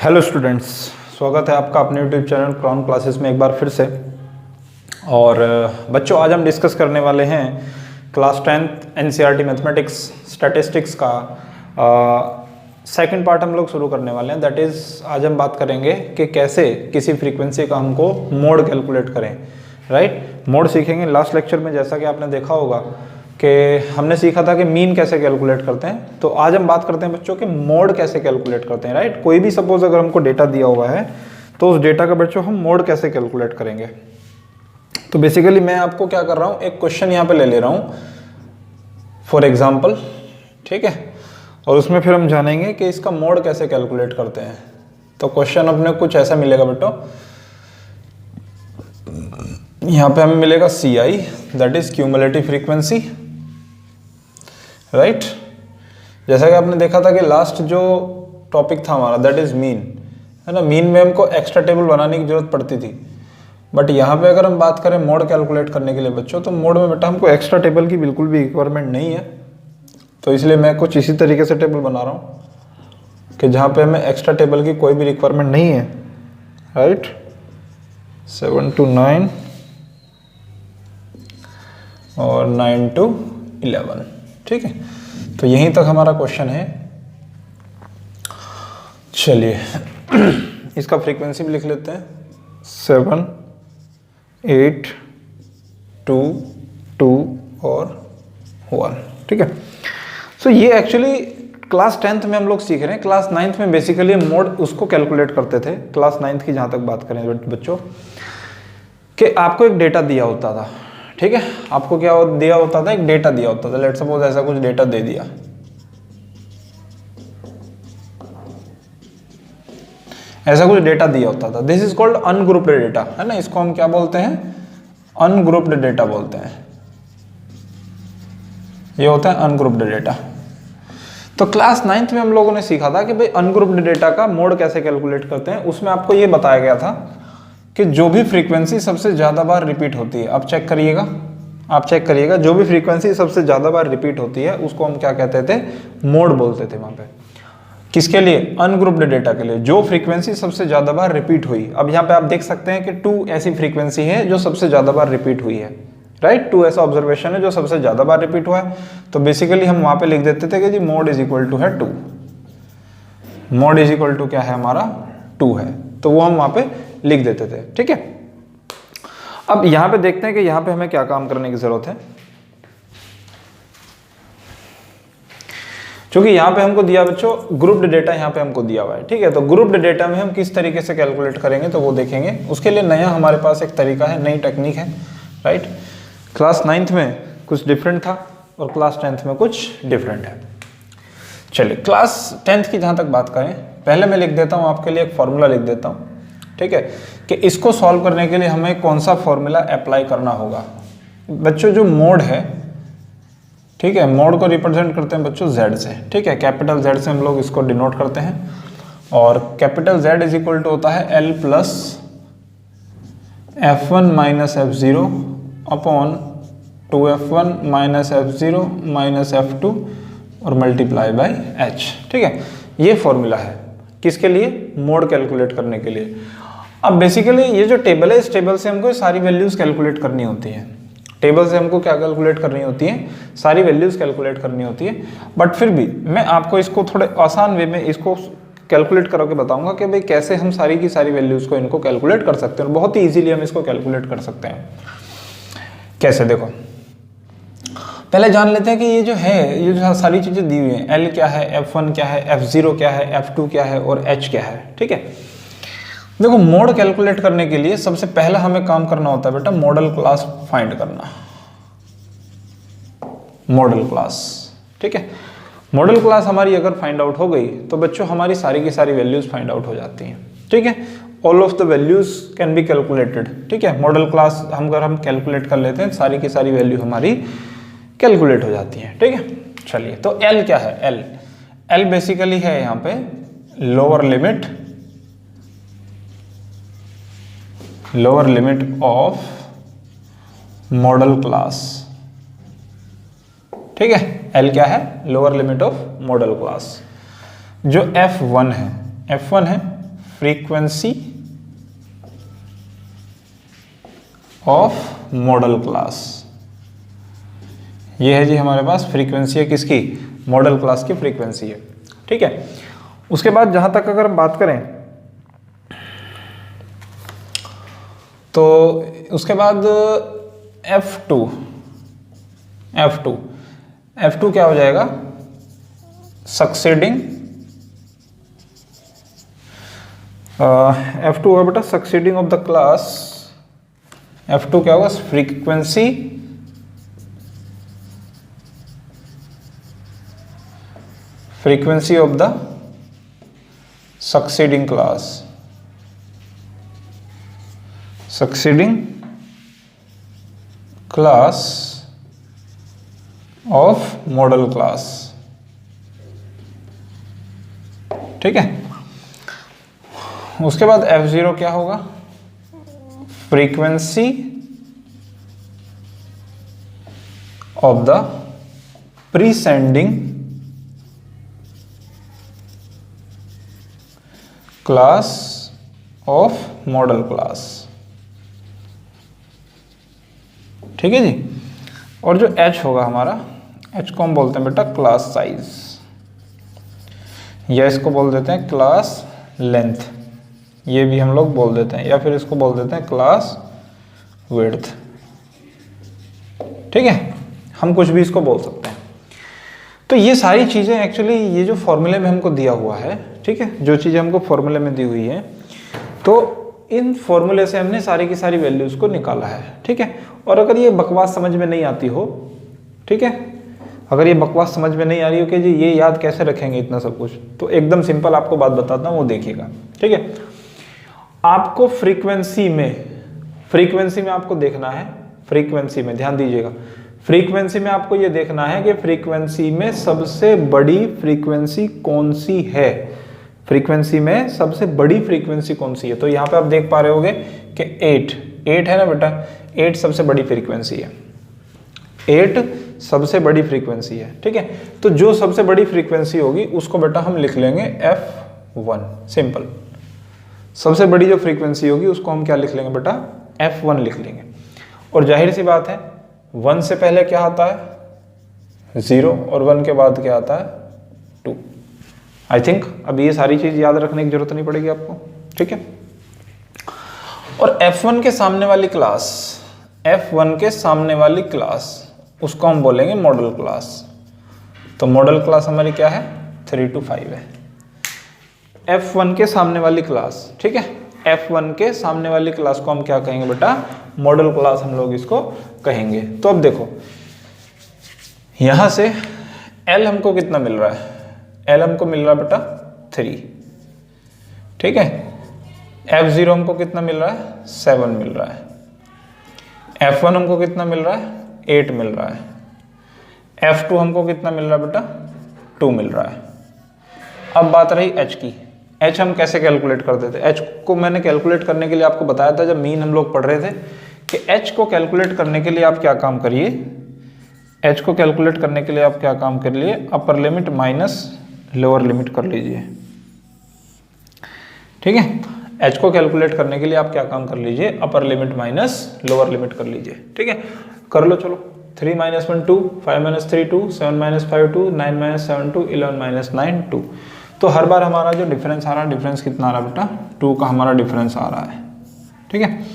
Hello students, स्वागत है आपका अपने यूट्यूब चैनल क्राउन क्लासेस में एक बार फिर से। और बच्चों, आज हम डिस्कस करने वाले हैं class 10th NCERT mathematics statistics का सेकंड पार्ट हम लोग शुरू करने वाले हैं। दैट इज़ आज हम बात करेंगे कि कैसे किसी फ्रीक्वेंसी का हमको मोड कैलकुलेट करें। राइट, मोड सीखेंगे। लास्ट लेक्चर में जैसा कि आपने देखा होगा कि हमने सीखा था कि मीन कैसे कैलकुलेट करते हैं, तो आज हम बात करते हैं बच्चों कि मोड कैसे कैलकुलेट करते हैं। राइट, कोई भी सपोज अगर हमको डेटा दिया हुआ है तो उस डेटा का बच्चों हम मोड कैसे कैलकुलेट करेंगे। तो बेसिकली मैं आपको क्या कर रहा हूँ, एक क्वेश्चन यहाँ पे ले रहा हूँ फॉर एग्जाम्पल, ठीक है, और उसमें फिर हम जानेंगे कि इसका मोड कैसे कैलकुलेट करते हैं। तो क्वेश्चन अपने कुछ ऐसा मिलेगा बेटो, यहाँ पे हमें मिलेगा CI, that is cumulative frequency. Right, जैसा कि आपने देखा था कि लास्ट जो टॉपिक था हमारा दैट इज मीन, है ना। मीन में हमको एक्स्ट्रा टेबल बनाने की जरूरत पड़ती थी, बट यहाँ पे अगर हम बात करें मोड कैलकुलेट करने के लिए बच्चों, तो मोड में बेटा हमको एक्स्ट्रा टेबल की बिल्कुल भी रिक्वायरमेंट नहीं है। तो इसलिए मैं कुछ इसी तरीके से टेबल बना रहा हूँ कि जहाँ पे हमें एक्स्ट्रा टेबल की कोई भी रिक्वायरमेंट नहीं है। राइट, 7 to 9 और 9 to 11, ठीक है। तो यहीं तक हमारा क्वेश्चन है। चलिए इसका फ्रीक्वेंसी भी लिख लेते हैं, 7, 8, 2, 2 और 1, ठीक है। सो ये एक्चुअली क्लास 10th में हम लोग सीख रहे हैं। क्लास 9th में बेसिकली मोड उसको कैलकुलेट करते थे। क्लास 9th की जहाँ तक बात करें बच्चों, कि आपको एक डेटा दिया होता था, ठीक है। आपको क्या दिया होता था, एक डेटा दिया होता था। लेट्स सपोज ऐसा कुछ डेटा दे दिया, ऐसा कुछ डेटा दिया होता था। This is called ungrouped data, है ना। इसको हम क्या बोलते हैं, अनग्रुप्ड डेटा बोलते हैं। ये होता है अनग्रुप्ड डेटा। तो क्लास 9th में हम लोगों ने सीखा था कि भाई अनग्रुप्ड डेटा का मोड कैसे कैलकुलेट करते हैं। उसमें आपको ये बताया गया था कि जो भी फ्रीक्वेंसी सबसे ज़्यादा बार रिपीट होती है, आप चेक करिएगा, जो भी फ्रीक्वेंसी सबसे ज़्यादा बार रिपीट होती है उसको हम क्या कहते थे, मोड बोलते थे वहाँ पे। किसके लिए, अनग्रुप्ड डेटा के लिए, जो फ्रीक्वेंसी सबसे ज़्यादा बार रिपीट हुई। अब यहाँ पे आप देख सकते हैं कि 2 ऐसी फ्रीक्वेंसी है जो सबसे ज़्यादा बार रिपीट हुई है। राइट, 2 ऐसा ऑब्जर्वेशन है जो सबसे ज़्यादा बार रिपीट हुआ है। तो बेसिकली हम वहाँ पे लिख देते थे कि जी मोड इज इक्वल टू है 2, मोड इज इक्वल टू क्या है हमारा, 2 है। तो वो हम वहाँ पे लिख देते थे, ठीक है। अब यहाँ पे देखते हैं कि यहाँ पे हमें क्या काम करने की जरूरत है। क्योंकि यहाँ पे हमको दिया बच्चों ग्रुप्ड डेटा, यहाँ पे हमको दिया हुआ है, ठीक है। तो ग्रुप्ड डेटा में हम किस तरीके से कैलकुलेट करेंगे तो वो देखेंगे। उसके लिए नया हमारे पास एक तरीका है, नई टेक्निक है। राइट, क्लास 9th में कुछ डिफरेंट था और क्लास 10th में कुछ डिफरेंट है। चलिए क्लास 10th की जहाँ तक बात करें, पहले मैं लिख देता हूँ आपके लिए एक फॉर्मूला लिख देता हूँ, ठीक है, कि इसको सॉल्व करने के लिए हमें कौन सा फॉर्मूला अप्लाई करना होगा। बच्चों जो मोड है, ठीक है, मोड को रिप्रेजेंट करते हैं बच्चों Z से, ठीक है। कैपिटल Z से हम लोग इसको डिनोट करते हैं, और capital Z is equal to होता है L plus F1 minus F0 upon 2F1 minus F0 minus F2 और मल्टीप्लाई बाई H, ठीक है। ये फॉर्मूला है किसके लिए, मोड कैलकुलेट करने के लिए। अब बेसिकली ये जो टेबल है, इस टेबल से हमको सारी वैल्यूज कैलकुलेट करनी होती है। टेबल से हमको क्या कैलकुलेट करनी होती है, सारी वैल्यूज कैलकुलेट करनी होती है। बट फिर भी मैं आपको इसको थोड़े आसान वे में इसको कैलकुलेट करके बताऊंगा कि भाई कैसे हम सारी की सारी वैल्यूज को इनको कैलकुलेट कर सकते हैं, और बहुत ही ईजिली हम इसको कैलकुलेट कर सकते हैं। कैसे, देखो पहले जान लेते हैं कि ये जो है, ये जो सारी चीजें दी हुई हैं, L क्या है, F1 क्या है, F0 क्या है, F2 क्या है और H क्या है, ठीक है। देखो मोड कैलकुलेट करने के लिए सबसे पहला हमें काम करना होता है बेटा मॉडल क्लास फाइंड करना, मॉडल क्लास, ठीक है। मॉडल क्लास हमारी अगर फाइंड आउट हो गई तो बच्चों हमारी सारी की सारी वैल्यूज फाइंड आउट हो जाती हैं, ठीक है। All of the values can be calculated, ठीक है। मॉडल क्लास अगर हम कैलकुलेट कर लेते हैं, सारी की सारी वैल्यू हमारी कैलकुलेट हो जाती है, ठीक है। चलिए, तो L क्या है, L बेसिकली है यहाँ पे lower limit of model class, ठीक है। L क्या है, lower limit of model class. जो F1 है फ्रीक्वेंसी ऑफ मॉडल क्लास। ये है जी हमारे पास फ्रीक्वेंसी है किसकी, मॉडल क्लास की फ्रीक्वेंसी है, ठीक है। उसके बाद जहां तक अगर हम बात करें तो उसके बाद F2 क्या हो जाएगा, सक्सीडिंग F2 होगा बेटा succeeding of the class. F2 क्या होगा, frequency of the succeeding class, succeeding class of model class, ठीक है। उसके बाद F0 क्या होगा, frequency of the preceding class of model class, ठीक है जी। और जो H होगा हमारा, H को हम बोलते हैं बेटा क्लास साइज, या इसको बोल देते हैं क्लास लेंथ, ये भी हम लोग बोल देते हैं, या फिर इसको बोल देते हैं क्लास विड्थ, ठीक है। हम कुछ भी इसको बोल सकते हैं। तो ये सारी चीज़ें एक्चुअली ये जो फॉर्मूले में हमको दिया हुआ है, ठीक है, जो चीज़ें हमको फॉर्मूले में दी हुई है, तो इन फॉर्मूले से हमने सारी की सारी वैल्यूज़ को निकाला है, ठीक है। और अगर ये बकवास समझ में नहीं आती हो, ठीक है, अगर ये बकवास समझ में नहीं आ रही हो कि जी ये याद कैसे रखेंगे इतना सब कुछ, तो एकदम सिंपल आपको बात बताता हूँ, वो देखिएगा, ठीक है। आपको फ्रीक्वेंसी में आपको देखना है, फ्रीक्वेंसी में ध्यान दीजिएगा, फ्रीक्वेंसी में आपको ये देखना है कि फ्रीक्वेंसी में सबसे बड़ी फ्रीक्वेंसी कौन सी है, फ्रीक्वेंसी में सबसे बड़ी फ्रीक्वेंसी कौन सी है। तो यहाँ पे आप देख पा रहे होगे कि 8 है ना बेटा, 8 सबसे बड़ी फ्रीक्वेंसी है, 8 सबसे बड़ी फ्रीक्वेंसी है, ठीक है। तो जो सबसे बड़ी फ्रीक्वेंसी होगी उसको बेटा हम लिख लेंगे F1, सिंपल। सबसे बड़ी जो फ्रीक्वेंसी होगी उसको हम क्या लिख लेंगे बेटा, F1 लिख लेंगे। और जाहिर सी बात है 1 से पहले क्या आता है 0, और 1 के बाद क्या आता है 2। आई थिंक अब ये सारी चीज याद रखने की जरूरत नहीं पड़ेगी आपको, ठीक है। और F1 के सामने वाली क्लास, F1 के सामने वाली क्लास उसको हम बोलेंगे मॉडल क्लास। तो मॉडल क्लास हमारी क्या है, 3 to 5 है। F1 के सामने वाली क्लास, ठीक है, F1 के सामने वाली क्लास को हम क्या कहेंगे बेटा, मॉडल क्लास हम लोग इसको कहेंगे। तो अब देखो यहां से L हमको कितना मिल रहा है, L हमको मिल रहा है बेटा 3, ठीक है। F0 हमको कितना मिल रहा है, 7 मिल रहा है। F1 हमको कितना मिल रहा है, 8 मिल रहा है। F2 हमको कितना मिल रहा है बेटा, 2 मिल रहा है। अब बात रही H की, H हम कैसे कैलकुलेट करते थे। H को मैंने कैलकुलेट करने के लिए आपको बताया था जब मीन हम लोग पढ़ रहे थे कि H को कैलकुलेट करने के लिए आप क्या काम करिए, H को कैलकुलेट करने के लिए आप क्या काम कर लिए, upper limit minus lower limit कर लीजिए, ठीक है। H को कैलकुलेट करने के लिए आप क्या काम कर लीजिए, upper limit minus lower limit कर लीजिए, ठीक है। कर लो चलो, 3 - 1 2, 5 - 3 2, 7 - 5 2, 9 - 7 2, 11 - 9 2। तो हर बार हमारा जो डिफरेंस आ रहा है, डिफरेंस कितना आ रहा है बेटा, 2 का हमारा डिफरेंस आ रहा है, ठीक है।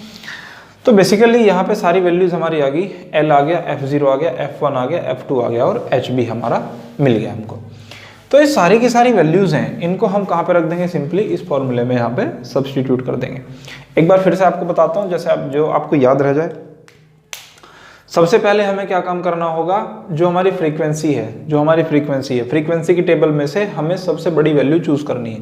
तो बेसिकली यहाँ पे सारी वैल्यूज हमारी आ गई, L आ गया, F0 आ गया, F1 आ गया, F2 आ गया और H भी हमारा मिल गया हमको। तो ये सारी की सारी वैल्यूज हैं, इनको हम कहाँ पे रख देंगे, सिंपली इस फॉर्मूले में यहाँ पे सब्स्टिट्यूट कर देंगे। एक बार फिर से आपको बताता हूँ, जैसे आप जो आपको याद रह जाए। सबसे पहले हमें क्या काम करना होगा, जो हमारी फ्रीक्वेंसी है, फ्रीक्वेंसी की टेबल में से हमें सबसे बड़ी वैल्यू चूज करनी है।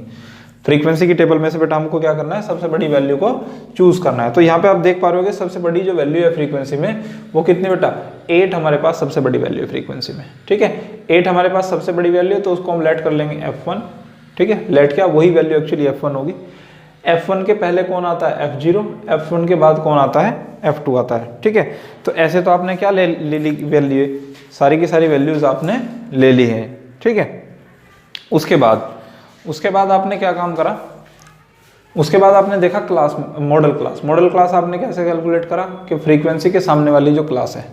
फ्रीक्वेंसी की टेबल में से बेटा हमको क्या करना है, सबसे बड़ी वैल्यू को चूज करना है। तो यहाँ पे आप देख पा रहे होगे सबसे बड़ी जो वैल्यू है फ्रीक्वेंसी में वो कितनी बेटा, 8 हमारे पास सबसे बड़ी वैल्यू है फ्रीक्वेंसी में, ठीक है। 8 हमारे पास सबसे बड़ी वैल्यू है, तो उसको हम लेट कर लेंगे F1, ठीक है। लेट क्या, वही वैल्यू एक्चुअली F1 होगी। F1 के पहले कौन आता है, F0, F1 के बाद कौन आता है, F2 आता है, ठीक है। तो ऐसे तो आपने क्या ले ली वैल्यू, सारी की सारी वैल्यूज आपने ले ली है, ठीक है। उसके बाद आपने क्या काम करा, उसके बाद आपने देखा class, model class. Model class आपने कैसे कैलकुलेट करा कि फ्रीक्वेंसी के सामने वाली जो क्लास है,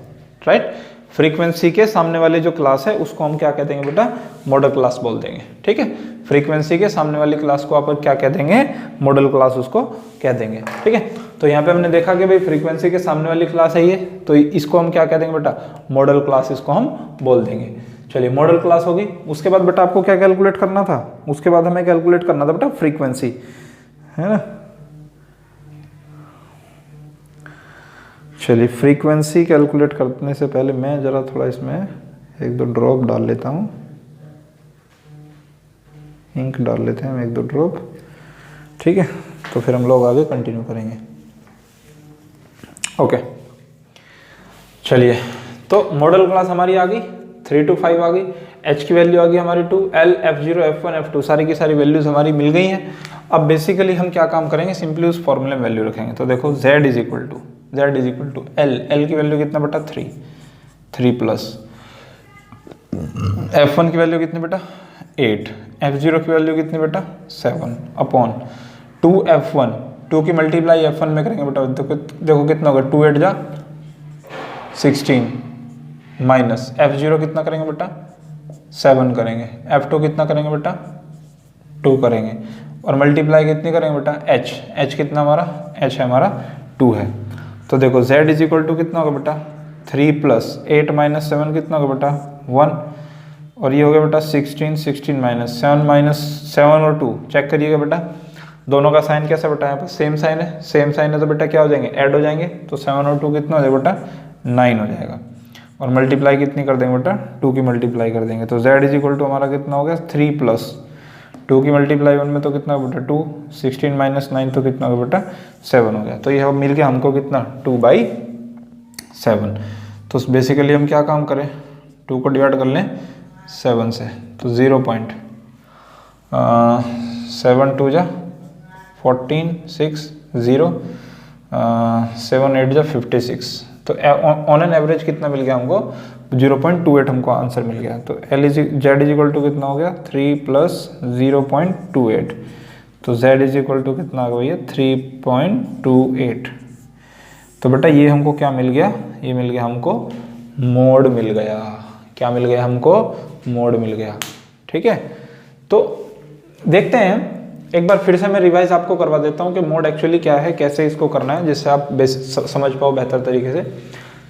राइट, फ्रीक्वेंसी के सामने वाली जो क्लास है उसको हम क्या कह देंगे बेटा, मॉडल क्लास बोल देंगे। ठीक है, फ्रीक्वेंसी के सामने वाली क्लास को आप क्या कह देंगे, मॉडल क्लास उसको कह देंगे। ठीक है, तो यहाँ पे हमने देखा कि भाई फ्रीक्वेंसी के सामने वाली क्लास है ये, तो इसको हम क्या कह देंगे बेटा, मॉडल क्लास इसको हम बोल देंगे। चलिए मॉडल क्लास होगी। उसके बाद बेटा आपको क्या कैलकुलेट करना था, उसके बाद हमें कैलकुलेट करना था बेटा फ्रीक्वेंसी, है ना। चलिए फ्रीक्वेंसी कैलकुलेट करने से पहले मैं ज़रा थोड़ा इसमें एक दो ड्रॉप डाल लेता हूँ, इंक डाल लेते हैं हम एक दो ड्रॉप। ठीक है, तो फिर हम लोग आगे कंटिन्यू करेंगे। ओके, चलिए तो मॉडल क्लास हमारी आ गई 3 to 5 आ गई, h की वैल्यू आ गई हमारी 2, l, f0, f1, f2 सारी की सारी वैल्यूज हमारी मिल गई हैं। अब बेसिकली हम क्या काम करेंगे, सिंपली उस फॉर्मूले में वैल्यू रखेंगे। तो देखो z is equal to l की वैल्यू कितना बेटा 3 प्लस f1 की वैल्यू कितनी बेटा 8, f0 की वैल्यू कितनी बेटा 7 अपॉन 2f1, 2 की मल्टीप्लाई f1 में करेंगे बेटा, देखो कितना होगा 2 8 जा 16 माइनस f0 कितना करेंगे बेटा 7 करेंगे, f2 कितना करेंगे बेटा 2 करेंगे, और मल्टीप्लाई कितनी करेंगे बेटा h कितना हमारा, h है हमारा 2 है। तो देखो z इज इक्वल टू कितना होगा बेटा 3 प्लस 8 माइनस 7 कितना होगा बेटा 1, और ये हो गया बेटा 16 माइनस 7 और 2 चेक करिएगा बेटा, दोनों का साइन कैसा बेटा, यहाँ पर सेम साइन है तो बेटा क्या हो जाएंगे, ऐड हो जाएंगे। तो 7 और 2 कितना हो जाएगा बेटा 9 हो जाएगा, और मल्टीप्लाई कितनी कर देंगे बेटा 2 की मल्टीप्लाई कर देंगे। तो z इज इक्वल टू हमारा कितना हो गया 3 प्लस 2 की मल्टीप्लाई 1 में तो कितना होगा बेटा 2, 16 माइनस 9 तो कितना होगा बेटा 7 हो गया। तो ये मिल गया हमको कितना 2/7। तो बेसिकली हम क्या काम करें, 2 को डिवाइड कर लें 7 से, तो 0.7 2 जा 14 6 0 7 8 जा 56, तो ऑन एन एवरेज कितना मिल गया हमको 0.28 हमको आंसर मिल गया। तो z इज इक्वल टू कितना हो गया 3 प्लस 0.28, तो z इज इक्वल टू कितना हो गया 3.28। तो बेटा ये हमको क्या मिल गया, ये मिल गया हमको मोड मिल गया, क्या मिल गया हमको मोड मिल गया। ठीक है, तो देखते हैं एक बार फिर से मैं रिवाइज आपको करवा देता हूँ कि मोड एक्चुअली क्या है, कैसे इसको करना है, जिससे आप समझ पाओ बेहतर तरीके से।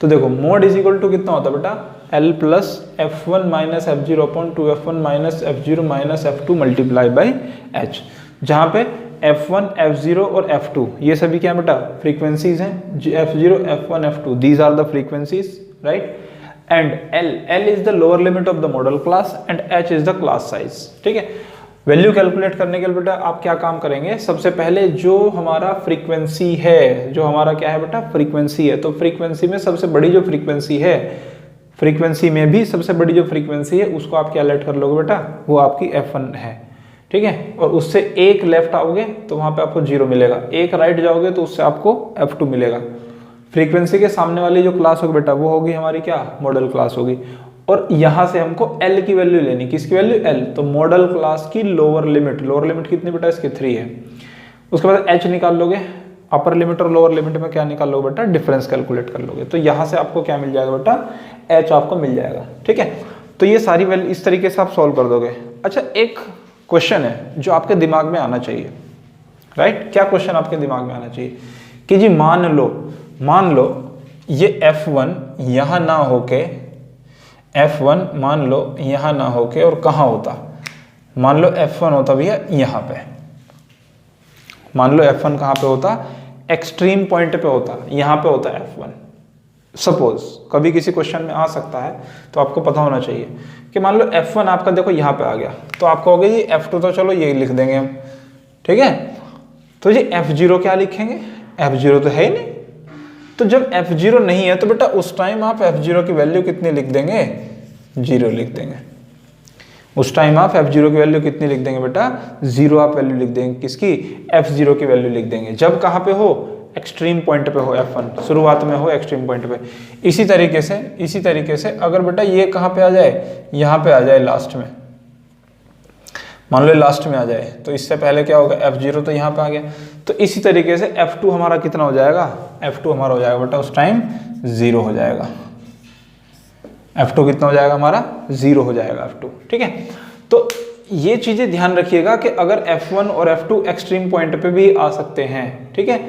तो देखो मोड इज इक्वल टू कितना होता है बेटा l plus f1 minus f0 upon 2f1 minus f0 minus f2 multiply by h, जहाँ पे f1 f0 और f2 ये सभी क्या बेटा फ्रीक्वेंसीज हैं, f0 f1 f2 these are the frequencies, right, and l is the lower limit of the modal class and h is the class size. ठीक है, वैल्यू कैलकुलेट करने के लिए बेटा आप क्या काम करेंगे, सबसे पहले जो हमारा फ्रीक्वेंसी है, जो हमारा क्या है बेटा फ्रीक्वेंसी है, तो फ्रीक्वेंसी में सबसे बड़ी जो फ्रीक्वेंसी है, फ्रीक्वेंसी में भी सबसे बड़ी जो फ्रीक्वेंसी है उसको आप क्या लेट कर लोगे बेटा, वो आपकी f1 है। ठीक है, और उससे एक लेफ्ट आओगे तो वहां पे आपको 0 मिलेगा, एक राइट जाओगे तो उससे आपको f2 मिलेगा। फ्रीक्वेंसी के सामने वाली जो क्लास होगी बेटा वो होगी हमारी क्या मॉडल क्लास होगी, और यहां से हमको l की वैल्यू लेनी, किसकी वैल्यू l, तो मॉडल क्लास की लोअर लिमिट कितनी बेटा इसकी 3 है। उसके बाद h निकाल लोगे, अपर लिमिट और लोअर लिमिट में क्या निकाल लोगे बेटा डिफरेंस कैलकुलेट कर लोगे, तो यहां से आपको क्या मिल जाएगा बेटा h आपको मिल जाएगा। ठीक है, तो ये सारी वैल्यू इस तरीके से आप सॉल्व कर दोगे। अच्छा एक क्वेश्चन है जो आपके दिमाग में आना चाहिए, राइट, क्या क्वेश्चन आपके दिमाग में आना चाहिए कि जी मान लो ये f1 यहां ना होके, f1 मान लो यहां ना होके और कहां होता, मान लो f1 होता भैया यहां पे, मान लो f1 कहां पे होता, एक्सट्रीम पॉइंट पे होता, यहां पे होता f1। सपोज कभी किसी क्वेश्चन में आ सकता है, तो आपको पता होना चाहिए कि मान लो f1 आपका देखो यहां पे आ गया, तो आपको हो गया जी f2 तो चलो ये लिख देंगे हम। ठीक है, तो जी f0 क्या लिखेंगे, f0 तो है ही नहीं, तो जब f0 नहीं है तो बेटा उस टाइम आप f0 की वैल्यू कितनी लिख देंगे, 0 लिख देंगे। उस टाइम आप f0 की वैल्यू कितनी लिख देंगे बेटा 0 आप वैल्यू लिख देंगे, किसकी f0 की वैल्यू लिख देंगे, जब कहां पे हो एक्सट्रीम पॉइंट पे हो, f1 शुरुआत में हो एक्सट्रीम पॉइंट पे। इसी तरीके से अगर बेटा ये कहां पे आ जाए, यहां पे आ जाए लास्ट में, मान लो लास्ट में आ जाए, तो इससे पहले क्या होगा, F0 तो यहाँ पे आ गया। तो इसी तरीके से F2 हमारा कितना हो जाएगा, F2 हमारा हो जाएगा बेटा उस टाइम 0 हो जाएगा। F2 कितना हो जाएगा हमारा, 0 हो जाएगा F2, ठीक है। तो ये चीजें ध्यान रखिएगा कि अगर F1 और F2 एक्सट्रीम पॉइंट पे भी आ सकते हैं, ठीक है।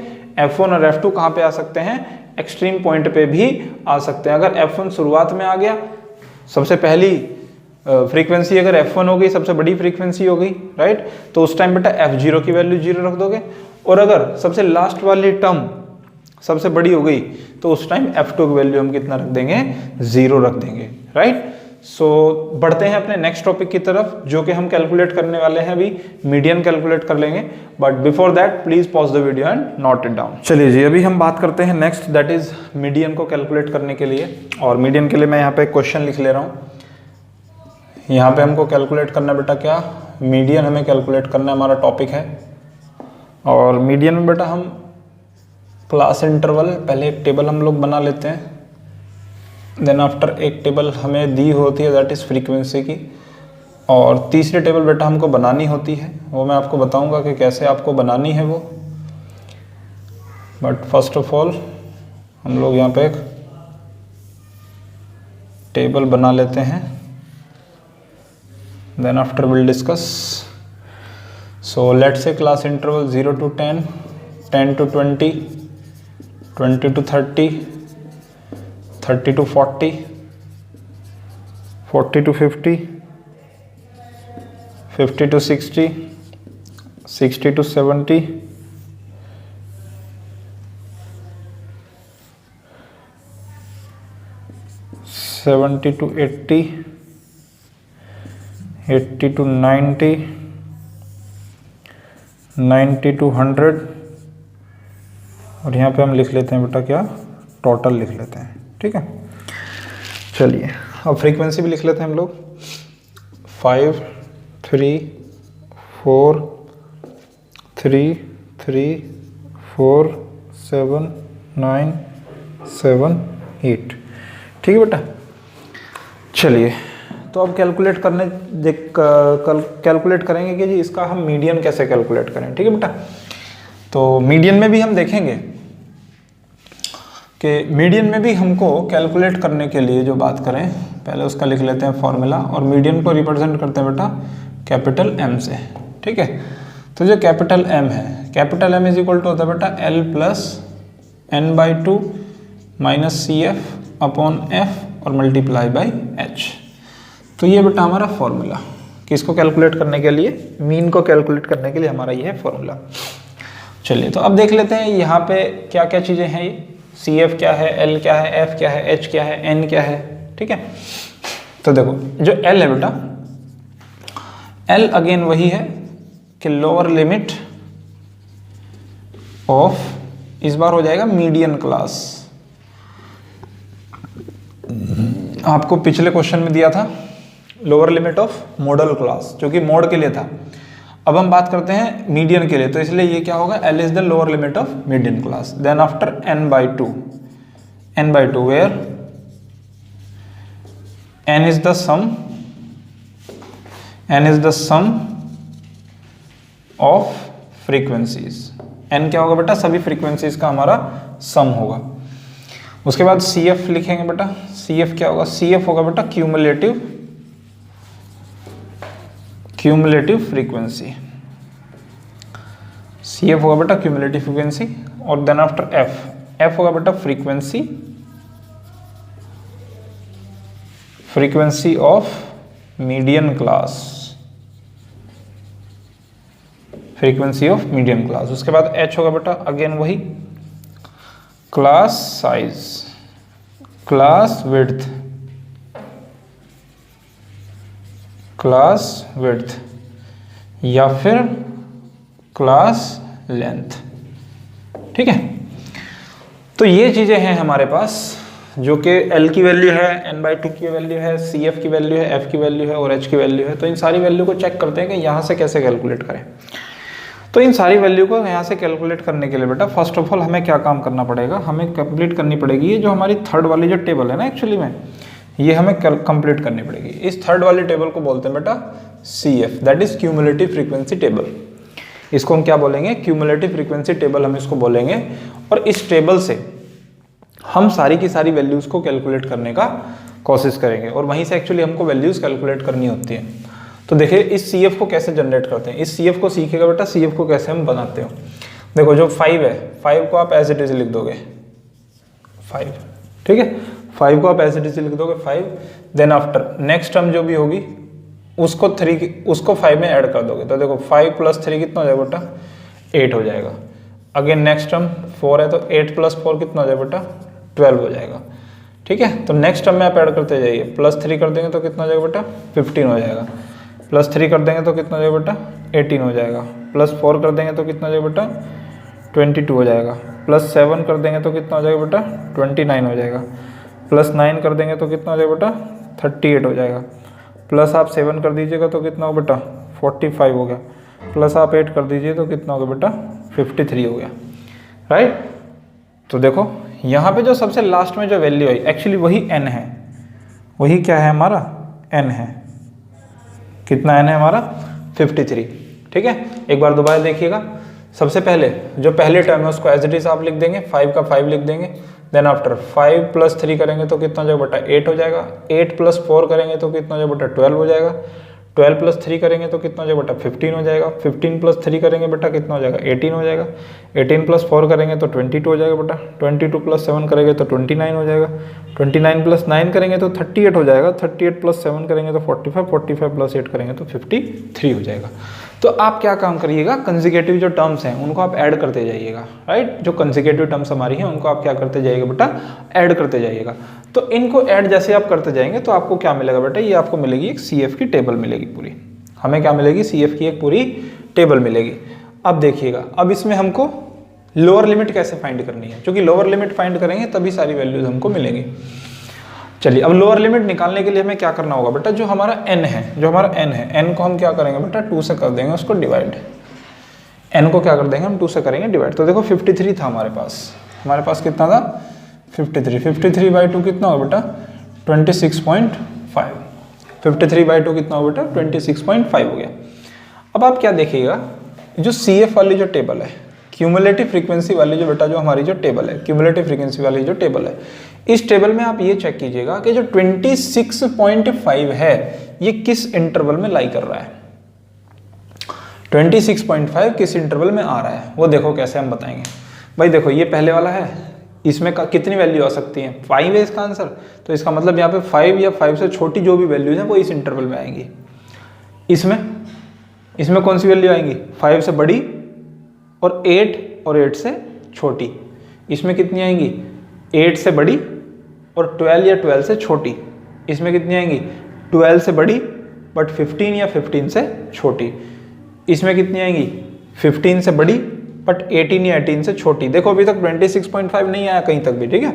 F1 और F2 कहाँ पे आ सकते हैं, एक्सट्रीम पॉइंट पे भी आ सकते हैं। अगर F1 शुरुआत में आ गया, सबसे पहली फ्रीक्वेंसी अगर F1 हो गई, सबसे बड़ी फ्रीक्वेंसी हो गई, राइट, तो उस टाइम बेटा F0 की वैल्यू 0 रख दोगे। और अगर सबसे लास्ट वाली टर्म सबसे बड़ी हो गई, तो उस टाइम F2 की वैल्यू हम कितना रख देंगे, 0 रख देंगे, राइट। सो बढ़ते हैं अपने नेक्स्ट टॉपिक की तरफ, जो कि हम कैलकुलेट करने वाले हैं अभी, मीडियन कैलकुलेट कर लेंगे। But before that please pause the video and note it down. चलिए जी, अभी हम बात करते हैं नेक्स्ट, दैट इज मीडियन को कैलकुलेट करने के लिए। और मीडियन के लिए मैं यहाँ पे क्वेश्चन लिख ले रहा हूँ। यहाँ पे हमको कैलकुलेट करना बेटा क्या, मीडियन हमें कैलकुलेट करना हमारा टॉपिक है। और मीडियन में बेटा हम क्लास इंटरवल, पहले एक टेबल हम लोग बना लेते हैं, देन आफ्टर एक टेबल हमें दी होती है दैट इज़ फ्रीक्वेंसी की, और तीसरी टेबल बेटा हमको बनानी होती है, वो मैं आपको बताऊंगा कि कैसे आपको बनानी है वो। बट फर्स्ट ऑफ ऑल हम लोग यहाँ पे एक टेबल बना लेते हैं, then after will discuss. So let's say class interval 0 to 10, 10 to 20, 20 to 30, 30 to 40, 40 to 50, 50 to 60, 60 to 70, 70 to 80, 80 to 90, 90 to 100, और यहाँ पे हम लिख लेते हैं बेटा क्या, टोटल लिख लेते हैं, ठीक है। चलिए अब फ्रीक्वेंसी भी लिख लेते हैं हम लोग, 5 3 4 3 3 4 7 9 7 8, ठीक है बेटा। चलिए तो अब कैलकुलेट करने कैलकुलेट करेंगे कि जी इसका हम मीडियन कैसे कैलकुलेट करें, ठीक है बेटा। तो मीडियन में भी हम देखेंगे कि मीडियन में भी हमको कैलकुलेट करने के लिए जो बात करें, पहले उसका लिख लेते हैं फॉर्मूला, और मीडियन को रिप्रेजेंट करते हैं बेटा कैपिटल M से, ठीक है। तो जो कैपिटल M है, capital M is equal to होता है बेटा L plus n/2 minus CF upon F और मल्टीप्लाई बाई H। तो ये बेटा हमारा फॉर्मूला, किसको कैलकुलेट करने के लिए, मीन को कैलकुलेट करने के लिए हमारा ये है फॉर्मूला। चलिए तो अब देख लेते हैं यहाँ पे क्या क्या चीज़ें हैं, ये CF क्या है, L क्या है, F क्या है, H क्या है, N क्या है, ठीक है। तो देखो जो L है बेटा, L अगेन वही है कि लोअर लिमिट ऑफ, इस बार हो जाएगा मीडियन क्लास। आपको पिछले क्वेश्चन में दिया था lower limit of model class, जो कि मोड के लिए था। अब हम बात करते हैं मीडियन के लिए, तो इसलिए ये क्या होगा, L is the lower limit of median class. Then after n/2, n/2 where n is the sum, n is the sum of frequencies. n क्या होगा बेटा, सभी फ्रीक्वेंसीज का हमारा सम होगा। उसके बाद CF लिखेंगे बेटा, CF क्या होगा, CF होगा बेटा क्यूमुलेटिव फ्रीक्वेंसी, CF होगा बेटा क्यूमुलेटिव फ्रीक्वेंसी। और देन आफ्टर F होगा बेटा frequency of median class, frequency of median class. उसके बाद H होगा बेटा अगेन वही class size, class width, class width या फिर क्लास लेंथ, ठीक है। तो ये चीजें हैं हमारे पास, जो कि L की वैल्यू है, n/2 की वैल्यू है, CF की वैल्यू है, F की वैल्यू है और H की वैल्यू है। तो इन सारी वैल्यू को चेक करते हैं कि यहाँ से कैसे कैलकुलेट करें। तो इन सारी वैल्यू को यहाँ से कैलकुलेट करने के लिए बेटा फर्स्ट ऑफ ऑल हमें क्या काम करना पड़ेगा, हमें कंप्लीट करनी पड़ेगी ये जो हमारी थर्ड वाली जो टेबल है ना, एक्चुअली में ये हमें कंप्लीट करनी पड़ेगी। इस थर्ड वाली टेबल को बोलते हैं बेटा CF, that is cumulative frequency table. इसको हम क्या बोलेंगे, क्यूमुलेटिव फ्रीक्वेंसी टेबल हम इसको बोलेंगे। और इस टेबल से हम सारी की सारी वैल्यूज को कैलकुलेट करने का कोशिश करेंगे और वहीं से एक्चुअली हमको वैल्यूज कैलकुलेट करनी होती है। तो देखिए इस CF को कैसे जनरेट करते हैं, इस CF को सीखेगा बेटा, CF को कैसे हम बनाते हो। देखो जो 5 है, 5 को आप एज इट इज लिख दोगे 5, ठीक है, 5 को आप एज इट इज लिख दोगे 5। देन आफ्टर नेक्स्ट टर्म जो भी होगी उसको 5 में ऐड कर दोगे। तो देखो 5 + 3 कितना हो जाएगा बेटा, 8 हो जाएगा। अगेन नेक्स्ट टर्म 4 है तो 8 + 4 कितना हो जाएगा बेटा, 12 हो जाएगा, ठीक है। तो नेक्स्ट टर्म में आप ऐड करते जाइए, +3 कर देंगे तो कितना हो जाएगा बेटा, 15 हो जाएगा। +3 कर देंगे तो कितना हो जाएगा बेटा, 18 हो जाएगा। +4 कर देंगे तो कितना हो जाएगा बेटा, 22 हो जाएगा। +7 कर देंगे तो कितना हो जाएगा बेटा, 29 हो जाएगा। +9 कर देंगे तो कितना हो जाएगा बेटा, 38 हो जाएगा। प्लस आप 7 कर दीजिएगा तो कितना हो बेटा, 45 हो गया। प्लस आप 8 कर दीजिए तो कितना होगा बेटा, 53 हो गया, राइट। तो देखो यहाँ पे जो सबसे लास्ट में जो वैल्यू आई एक्चुअली वही n है, वही क्या है हमारा, n है। कितना n है हमारा, 53, ठीक है। एक बार दोबारा देखिएगा, सबसे पहले जो पहले टर्म है उसको एज इट इज आप लिख देंगे, 5 का 5 लिख देंगे। देन आफ्टर 5 + 3 करेंगे तो कितना हो जाएगा बेटा, 8 हो जाएगा। 8 + 4 करेंगे तो कितना हो जाएगा बेटा, 12 हो जाएगा। 12 + 3 करेंगे तो कितना हो जाएगा बेटा, 15 हो जाएगा। 15 + 3 करेंगे बेटा कितना हो जाएगा, 18 हो जाएगा। 18 + 4 करेंगे तो 22 हो जाएगा बेटा। 22 + 7 करेंगे तो 29 हो जाएगा। 29 + 9 करेंगे तो 38 हो जाएगा। 38 + 7 करेंगे तो 45, 45 + 8 करेंगे तो 53 हो जाएगा। तो आप क्या काम करिएगा, कंसेक्यूटिव जो टर्म्स हैं उनको आप ऐड करते जाइएगा, राइट। जो कंसेक्यूटिव टर्म्स हमारी हैं उनको आप क्या करते जाइएगा बेटा, ऐड करते जाइएगा। तो इनको ऐड जैसे आप करते जाएंगे तो आपको क्या मिलेगा बेटा, ये आपको मिलेगी एक CF की टेबल मिलेगी पूरी। हमें क्या मिलेगी, CF की एक पूरी टेबल मिलेगी। अब देखिएगा, अब इसमें हमको लोअर लिमिट कैसे फाइंड करनी है, क्योंकि लोअर लिमिट फाइंड करेंगे तभी सारी वैल्यूज हमको मिलेंगी। चलिए अब लोअर लिमिट निकालने के लिए हमें क्या करना होगा बेटा, जो हमारा n है, n को हम क्या करेंगे बेटा, 2 से कर देंगे उसको डिवाइड। n को क्या कर देंगे हम, 2 से करेंगे डिवाइड। तो देखो 53 था हमारे पास कितना था, 53। 53/2 कितना होगा बेटा, 26.5। 53/2 कितना होगा बेटा, 26.5 हो गया। अब आप क्या देखिएगा, जो CF वाली जो टेबल है, क्यूमुलेटिव फ्रीक्वेंसी वाली जो बेटा, जो हमारी जो टेबल है, क्यूमुलेटिव फ्रीक्वेंसी वाली जो टेबल है, इस टेबल में आप ये चेक कीजिएगा कि जो 26.5 है ये किस इंटरवल में लाई कर रहा है। 26.5 किस इंटरवल में आ रहा है वो देखो कैसे हम बताएंगे। भाई देखो ये पहले वाला है, इसमें कितनी वैल्यू आ सकती है, 5 है इसका आंसर। तो इसका मतलब यहाँ पे 5 या 5 से छोटी जो भी वैल्यूज हैं वो इस इंटरवल में आएंगी। इसमें कौन सी वैल्यू आएंगी, 5 से बड़ी और 8 से छोटी। इसमें कितनी आएंगी, 8 से बड़ी और 12 या 12 से छोटी। इसमें कितनी आएंगी, 12 से बड़ी बट 15 या 15 से छोटी। इसमें कितनी आएंगी, 15 से बड़ी बट 18 या 18 से छोटी। देखो अभी तक 26.5 नहीं आया कहीं तक भी, ठीक है।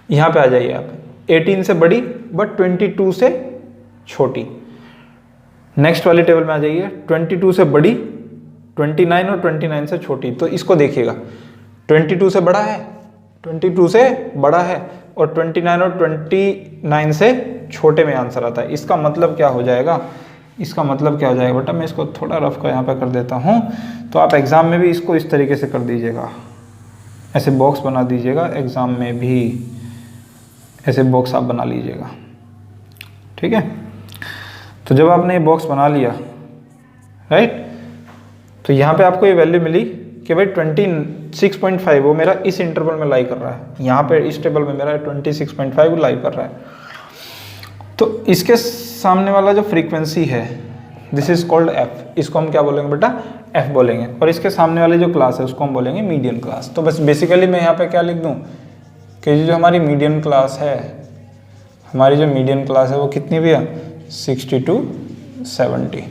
यहाँ पे आ जाइए आप, 18 से बड़ी बट 22 से छोटी। नेक्स्ट वाली टेबल में आ जाइए, 22 से बड़ी, 29 और 29 से छोटी। तो इसको देखिएगा, 22 से बड़ा है, 22 से बड़ा है और 29 और 29 से छोटे में आंसर आता है। इसका मतलब क्या हो जाएगा, इसका मतलब क्या हो जाएगा बेटा, मैं इसको थोड़ा रफ का यहाँ पे कर देता हूँ। तो आप एग्ज़ाम में भी इसको इस तरीके से कर दीजिएगा, ऐसे बॉक्स बना दीजिएगा। एग्ज़ाम में भी ऐसे बॉक्स आप बना लीजिएगा, ठीक है। तो जब आपने ये बॉक्स बना लिया, राइट, तो यहाँ पे आपको ये वैल्यू मिली कि भाई 26.5 वो मेरा इस इंटरवल में लाई कर रहा है। यहाँ पे इस टेबल में मेरा 26.5 लाई कर रहा है। तो इसके सामने वाला जो फ्रीक्वेंसी है, दिस इज कॉल्ड f। इसको हम क्या बोलेंगे बेटा, f बोलेंगे। और इसके सामने वाले जो क्लास है उसको हम बोलेंगे मीडियन क्लास। तो बस बेसिकली मैं यहाँ पे क्या लिख दूँ कि जो हमारी मीडियन क्लास है, हमारी जो मीडियन क्लास है वो कितनी भी है, 60 to 70।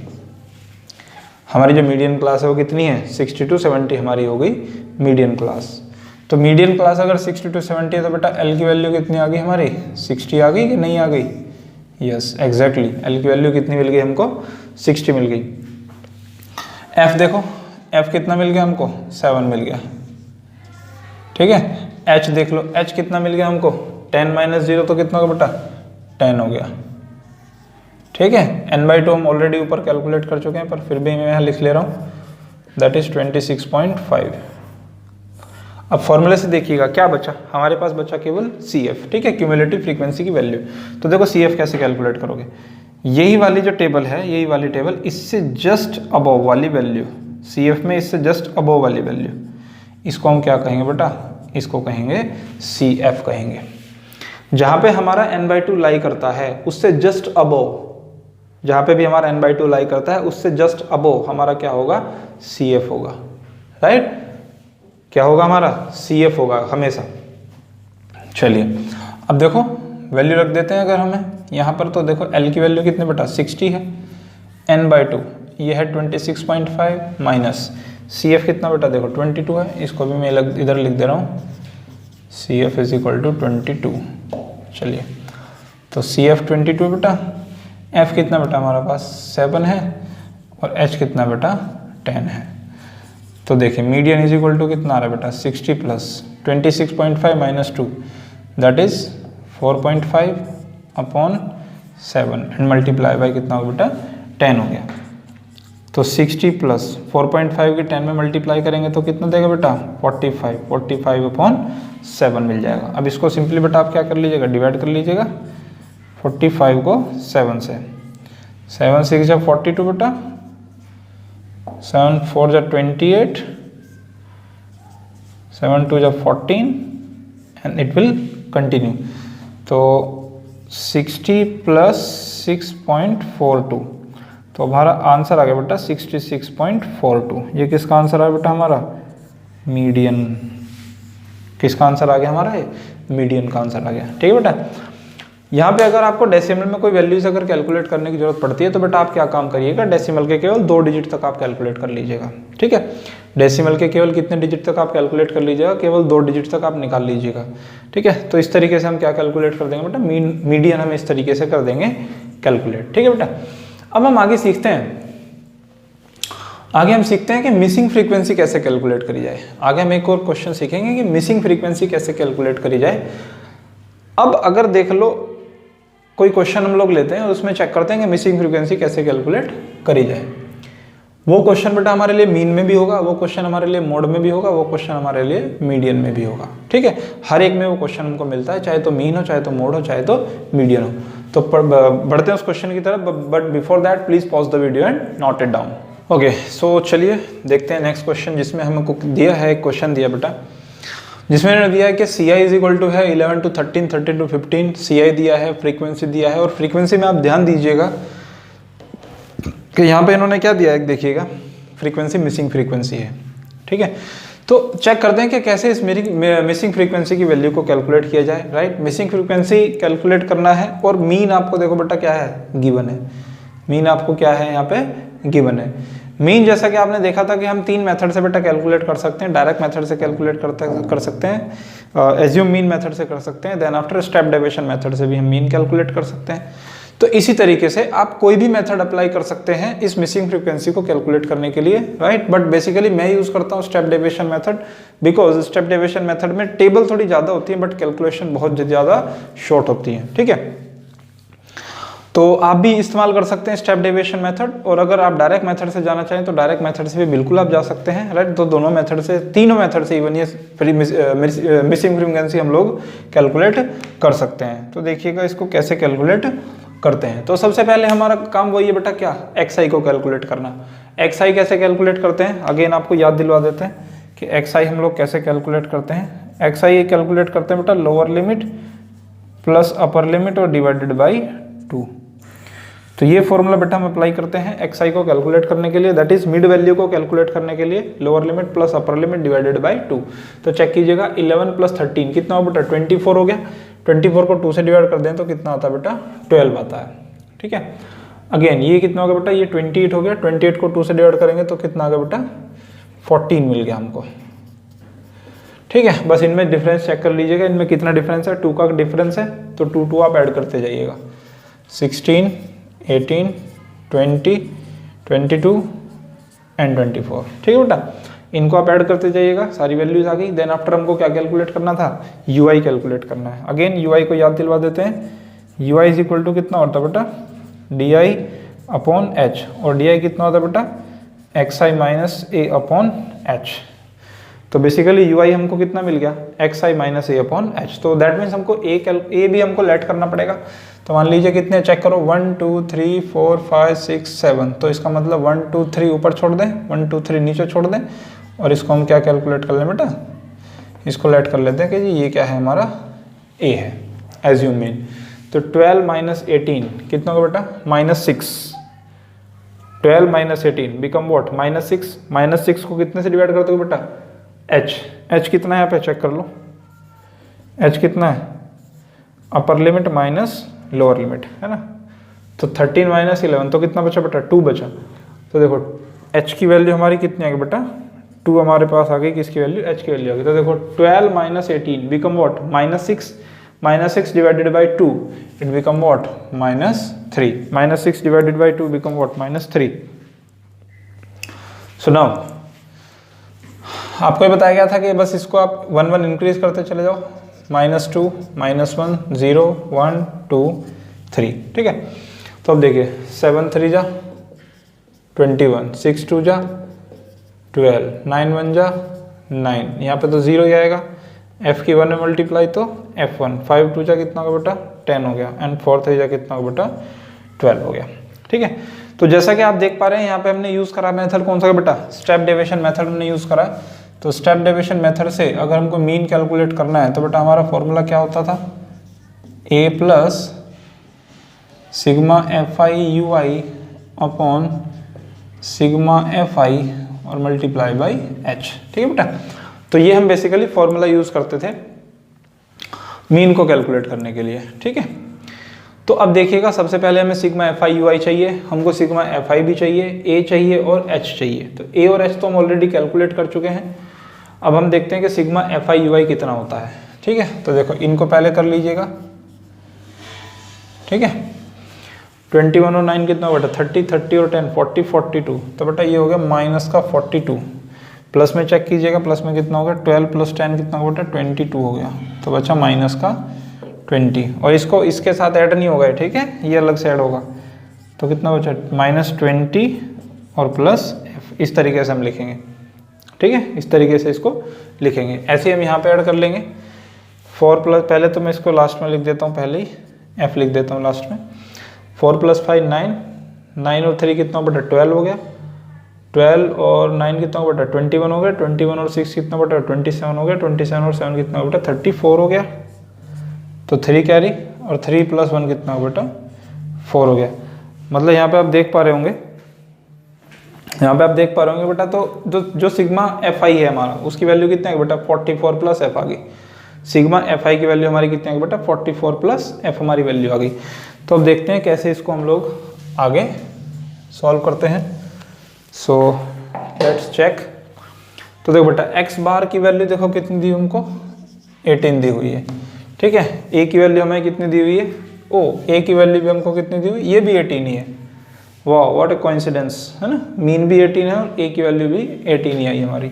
हमारी जो मीडियन क्लास है वो कितनी है, 60 to 70 हमारी हो गई मीडियन क्लास। तो मीडियन क्लास अगर 60 to 70 है तो बेटा L की वैल्यू कितनी आ गई हमारी, 60 आ गई कि नहीं आ गई, यस एग्जैक्टली। L की वैल्यू कितनी मिल गई हमको, 60 मिल गई। F देखो, F कितना मिल गया हमको, 7 मिल गया, ठीक है। H देख लो, H कितना मिल गया हमको, 10 - 0 तो कितना होगा बेटा, 10 हो गया, ठीक है। n/2 हम ऑलरेडी ऊपर कैलकुलेट कर चुके हैं, पर फिर भी मैं यहाँ लिख ले रहा हूँ, दैट इज 26.5। अब फॉर्मूले से देखिएगा क्या बचा, हमारे पास बचा केवल CF, ठीक है, क्यूमुलेटिव फ्रीक्वेंसी की वैल्यू। तो देखो CF कैसे कैलकुलेट करोगे, यही वाली जो टेबल है, यही वाली टेबल, इससे जस्ट अबव वाली वैल्यू, CF में इससे जस्ट अबव वाली वैल्यू, इसको हम क्या कहेंगे बेटा, इसको कहेंगे CF कहेंगे। जहाँ पे हमारा n/2 लाई करता है उससे जस्ट अबव, जहाँ पे भी हमारा n/2 लाई करता है उससे जस्ट अबव हमारा क्या होगा, CF होगा, राइट। क्या होगा हमारा, CF होगा हमेशा। चलिए अब देखो वैल्यू रख देते हैं अगर हमें यहाँ पर, तो देखो L की वैल्यू कितने बेटा, 60 है, n/2 ये है 26.5 माइनस CF कितना बेटा, देखो 22 है, इसको भी मैं इधर लिख दे रहा हूँ, CF इज इक्वल टू 22। चलिए तो CF 22 बेटा, F कितना बेटा हमारा पास 7 है, और H कितना बेटा 10 है। तो देखिए मीडियन इज इक्वल टू कितना आ रहा है बेटा, 60 plus 26.5 minus 2 that is 4.5 upon 7 and multiply by कितना होगा बेटा, 10 हो गया। तो 60 प्लस 4.5 के 10 में मल्टीप्लाई करेंगे तो कितना देगा बेटा, 45 अपॉन 7 मिल जाएगा। अब इसको सिंपली बेटा आप क्या कर लीजिएगा, डिवाइड कर लीजिएगा 45 को 7 से, 7 6 जब 42 बेटा, 7 4 जब 28, 7 2 जब 14 एंड इट विल कंटिन्यू। तो 60 प्लस 6.42, तो हमारा आंसर आ गया बेटा 66.42। ये किसका आंसर आया बेटा हमारा, मीडियन। किसका आंसर आ गया हमारा, ये मीडियन का आंसर आ गया, ठीक है बेटा। यहाँ पे अगर आपको डेसिमल में कोई वैल्यूज अगर कैलकुलेट करने की जरूरत पड़ती है तो बेटा आप क्या काम करिएगा, डेसिमल के केवल 2 डिजिट तक आप कैलकुलेट कर लीजिएगा, ठीक है। डेसिमल के केवल कितने डिजिट तक आप कैलकुलेट कर लीजिएगा, केवल 2 डिजिट तक आप निकाल लीजिएगा, ठीक है। तो इस तरीके से हम क्या कैलकुलेट कर देंगे बेटा, मीडियन हम इस तरीके से कर देंगे कैलकुलेट, ठीक है बेटा। अब हम आगे सीखते हैं, आगे हम सीखते हैं कि मिसिंग फ्रीक्वेंसी कैसे कैलकुलेट करी जाए। आगे हम एक और क्वेश्चन सीखेंगे कि मिसिंग फ्रीक्वेंसी कैसे कैलकुलेट करी जाए। अब अगर देख लो कोई क्वेश्चन हम लोग लेते हैं और उसमें चेक करते हैं कि मिसिंग फ्रीक्वेंसी कैसे कैलकुलेट करी जाए। वो क्वेश्चन बेटा हमारे लिए मीन में भी होगा, वो क्वेश्चन हमारे लिए मोड में भी होगा, वो क्वेश्चन हमारे लिए मीडियन में भी होगा, ठीक है। हर एक में वो क्वेश्चन हमको मिलता है, चाहे तो मीन हो, चाहे तो मोड हो, चाहे तो मीडियन हो। तो बढ़ते हैं उस क्वेश्चन की तरफ, but before that please pause the video and note it down. Okay, so चलिए देखते हैं नेक्स्ट क्वेश्चन, जिसमें हमको दिया है, एक क्वेश्चन दिया बेटा जिसमें इन्होंने दिया है कि CI इज इक्वल टू है 11 to 13, 30 to 15, CI दिया है, फ्रीक्वेंसी दिया है। और फ्रीक्वेंसी में आप ध्यान दीजिएगा कि यहाँ पे इन्होंने क्या दिया है, देखिएगा फ्रीक्वेंसी मिसिंग फ्रीक्वेंसी है, ठीक है। तो चेक करते हैं कि कैसे इस मिसिंग फ्रीक्वेंसी की वैल्यू को कैलकुलेट किया जाए, राइट। मिसिंग फ्रीक्वेंसी कैलकुलेट करना है और मीन आपको देखो बेटा क्या है, गिवन है। मीन आपको क्या है यहाँ पे, गिवन है। मीन जैसा कि आपने देखा था कि हम 3 मेथड से बेटा कैलकुलेट कर सकते हैं। डायरेक्ट मेथड से कैलकुलेट कर सकते हैं, एज्यूम मीन मेथड से कर सकते हैं, then after step deviation method से भी हम मीन कैलकुलेट कर सकते हैं। तो इसी तरीके से आप कोई भी मेथड अप्लाई कर सकते हैं इस मिसिंग फ्रीक्वेंसी को कैलकुलेट करने के लिए, राइट। बट बेसिकली मैं यूज करता हूँ step deviation method, because step deviation method में टेबल थोड़ी ज्यादा होती है बट कैलकुलेशन बहुत ज्यादा शॉर्ट होती है, ठीक है। तो आप भी इस्तेमाल कर सकते हैं स्टेप डेविएशन मेथड, और अगर आप डायरेक्ट मेथड से जाना चाहें तो डायरेक्ट मेथड से भी बिल्कुल आप जा सकते हैं, राइट। तो दोनों मेथड से, तीनों मेथड से इवन ये मिसिंग फ्रीक्वेंसी हम लोग कैलकुलेट कर सकते हैं। तो देखिएगा इसको कैसे कैलकुलेट करते हैं। तो सबसे पहले हमारा काम वही है बेटा, क्या, XI को कैलकुलेट करना। XI कैसे कैलकुलेट करते हैं, अगेन आपको याद दिलवा देते हैं कि XI हम लोग कैसे कैलकुलेट करते हैं। XI कैलकुलेट करते हैं बेटा lower limit plus upper limit और डिवाइडेड बाई 2। तो ये फॉर्मूला बेटा हम अप्लाई करते हैं XI को कैलकुलेट करने के लिए, दैट इज मिड वैल्यू को कैलकुलेट करने के लिए lower limit plus upper limit divided by 2। तो चेक कीजिएगा 11 प्लस 13 कितना हो बेटा, 24 हो गया। 24 को 2 से डिवाइड कर दें तो कितना आता है बेटा, 12 आता है, ठीक है। अगेन ये कितना हो गया बेटा, ये 28 हो गया। 28 को 2 से डिवाइड करेंगे तो कितना आ गया बेटा, 14 मिल गया हमको, ठीक है। बस इनमें डिफरेंस चेक कर लीजिएगा, इनमें कितना डिफरेंस है, 2 का डिफरेंस है, तो 2 आप ऐड करते जाइएगा। 16, 18, 20, 22 एंड 24, ठीक है बेटा। इनको आप ऐड करते जाइएगा, सारी वैल्यूज आ गई। देन आफ्टर हमको क्या कैलकुलेट करना था, UI कैलकुलेट करना है। अगेन UI को याद दिलवा देते हैं, UI इज इक्वल टू कितना होता है बेटा, डी आई अपॉन एच, और डी आई कितना होता है बेटा, एक्स आई माइनस ए अपॉन एच। तो बेसिकली यू आई हमको कितना मिल गया, एक्स आई माइनस ए अपॉन एच। तो दैट मीन्स हमको ए भी हमको लेट करना पड़ेगा। तो मान लीजिए कितने, चेक करो 1 2 3 4 5 6 7, तो इसका मतलब 1 2 3 ऊपर छोड़ दें, 1 2 3 नीचे छोड़ दें, और इसको हम क्या कैलकुलेट कर लें बेटा, इसको लेट कर लेते हैं कि जी ये क्या है, हमारा ए है, एज्यूम मीन। तो 12 माइनस 18 कितना होगा बेटा, -6। 12 माइनस 18 बिकम वॉट, -6। -6 को कितने से डिवाइड करते हो बेटा, h कितना है यहाँ पे, चेक कर लो, h कितना है, upper limit minus lower limit, है ना। तो 13 माइनस 11, तो कितना बचा बेटा, 2 बचा। तो देखो h की वैल्यू हमारी कितनी आ गई बेटा, 2 हमारे पास आ गई, किसकी वैल्यू, h की वैल्यू आ गई। तो देखो 12 minus 18 become what, -6, -6 divided by 2 it become what, -3, -6 divided by 2 become what, -3। So now आपको ये बताया गया था कि बस इसको आप 1 1 इंक्रीज करते चले जाओ, -2 -1 0 1 2 3, ठीक है। तो अब देखिए 7 3 जा 21, 6 2 जा 12, 9 1 जा 9, यहाँ पे तो 0 ही आएगा, f की 1 में मल्टीप्लाई तो f1, 5 2 जा कितना होगा बेटा, 10 हो गया, एंड 4 3 जा कितना होगा बेटा, 12 हो गया, ठीक है। तो जैसा कि आप देख पा रहे हैं यहाँ पे हमने यूज़ करा मेथड कौन सा बेटा, स्टेप डेविएशन मेथड हमने यूज़ करा। तो स्टेप डेविएशन मेथड से अगर हमको मीन कैलकुलेट करना है तो बेटा हमारा फॉर्मूला क्या होता था, a plus sigma F I you I upon sigma F I और मल्टीप्लाई बाई एच, ठीक है बेटा। तो ये हम बेसिकली फॉर्मूला यूज़ करते थे मीन को कैलकुलेट करने के लिए, ठीक है। तो अब देखिएगा, सबसे पहले हमें सिग्मा एफ आई यू आई चाहिए, हमको सिग्मा एफ आई भी चाहिए, ए चाहिए और एच चाहिए। तो ए और एच तो हम ऑलरेडी कैलकुलेट कर चुके हैं। अब हम देखते हैं कि सिग्मा एफ आई यू आई कितना होता है, ठीक है। तो देखो इनको पहले कर लीजिएगा, ठीक है। 21 और 9 कितना बेटा, 30 30 और 10 40 42, तो बेटा ये हो गया माइनस का 42। प्लस में चेक कीजिएगा, प्लस में कितना होगा, 12 प्लस 10 कितना होगा बेटा, 22 हो गया, तो बचा माइनस का 20, और इसको इसके साथ ऐड नहीं होगा, ठीक है, ये अलग से ऐड होगा। तो कितना बचा, -20 और प्लस f, इस तरीके से हम लिखेंगे, ठीक है, इस तरीके से इसको लिखेंगे। ऐसे हम यहाँ पे ऐड कर लेंगे 4 प्लस, पहले तो मैं इसको लास्ट में लिख देता हूँ, पहले ही f लिख देता हूँ लास्ट में। 4 + 5 9, 9 और 3 कितना बेटा, 12 हो गया, 12 और 9 कितना बेटा, 21 हो गया, 21 और 6 कितना बेटा, 27 हो गया, 27 और 7 कितना बेटा, 34 हो गया। तो 3 कैरी और 3 + 1 कितना हो बेटा, 4 हो गया। मतलब यहाँ पे आप देख पा रहे होंगे, यहाँ पे आप देख पा रहे होंगे बेटा, तो जो सिग्मा एफ आई है हमारा, उसकी वैल्यू कितना है बेटा, 44 + f आ गई। सिग्मा एफ आई की वैल्यू हमारी कितनी है बेटा, 44 + f हमारी वैल्यू आ गई। तो अब देखते हैं कैसे इसको हम लोग आगे सॉल्व करते हैं। So let's check. तो देखो बेटा x बार की वैल्यू देखो कितनी दी हमको, 18 दी हुई है, ठीक है। a की वैल्यू हमें कितनी दी हुई है, a की वैल्यू भी हमको कितनी दी हुई, ये भी 18 ही है। वाह व्हाट ए कोइंसिडेंस, है ना, मीन भी 18 है और a की वैल्यू भी 18 ही आई हमारी।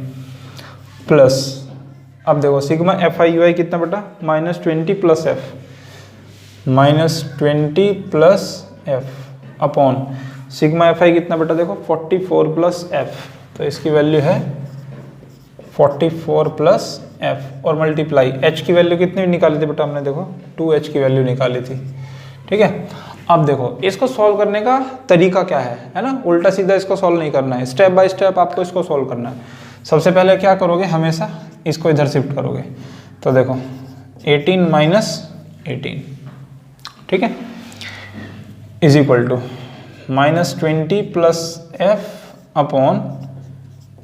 प्लस अब देखो सिग्मा एफ आई यू आई कितना बेटा, -20 + f, -20 + f upon sigma F I कितना बेटा, देखो 44 + f, तो इसकी वैल्यू है 44 + f और मल्टीप्लाई h की वैल्यू कितनी निकाली थी बेटा हमने, देखो 2h की वैल्यू निकाली थी, ठीक है। अब देखो इसको सॉल्व करने का तरीका क्या है ना, उल्टा सीधा इसको सॉल्व नहीं करना है, स्टेप बाय स्टेप आपको इसको सॉल्व करना है। सबसे पहले क्या करोगे, हमेशा इसको इधर शिफ्ट करोगे। तो देखो 18 - 18, ठीक है, is equal to -20 + f upon